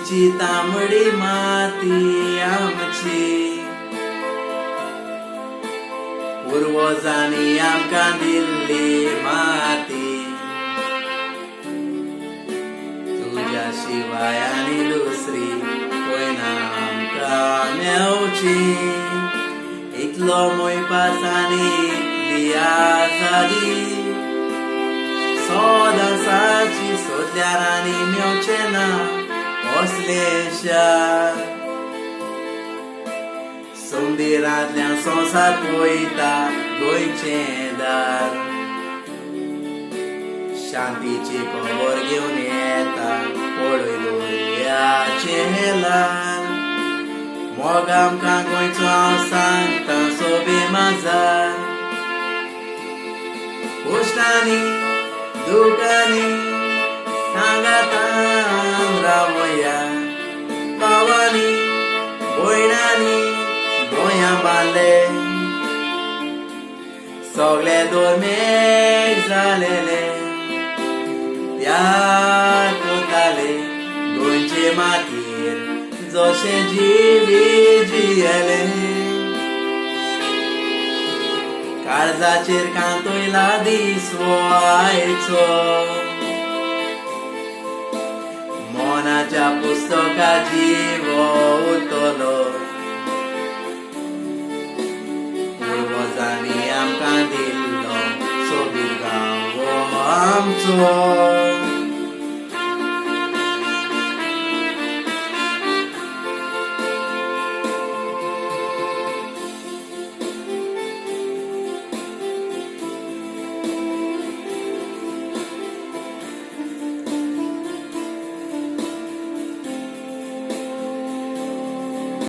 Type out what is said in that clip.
गोंयची तांबडी माती आमची, पुर्वजांनी आमकां दिल्ली माती, तुज्या शिवाय आनी दुसरी कोयना आमकां मेवची. इतलो मोयपास आनी इतली आजादी सोदांसाची सोदल्यार आनी मेवचें ना असले शार. संवसारांतल्यान संवसार पळयता गोंयचें दार, शांतीची खबर घेवन येता पळय दर्याचें हेलार. मोग आमकां गोंयचो हांव सांगता सोबे माझार, कश्टांनी दुखांनी सांगातान रावया. भावांनी भयणांनी गोंया बांदले, सगळे दोरमेक जालेले, त्याग कोताले गोंयचे मातयेर जशें जिवी जियेले. काळजाचेर कांतोयला दीस वो आयचो, मोनाच्या पुस्तकाची वो उरतलो. पुर्वजांनी आमकां दिल्लो सोबीत गांव वो आमचो.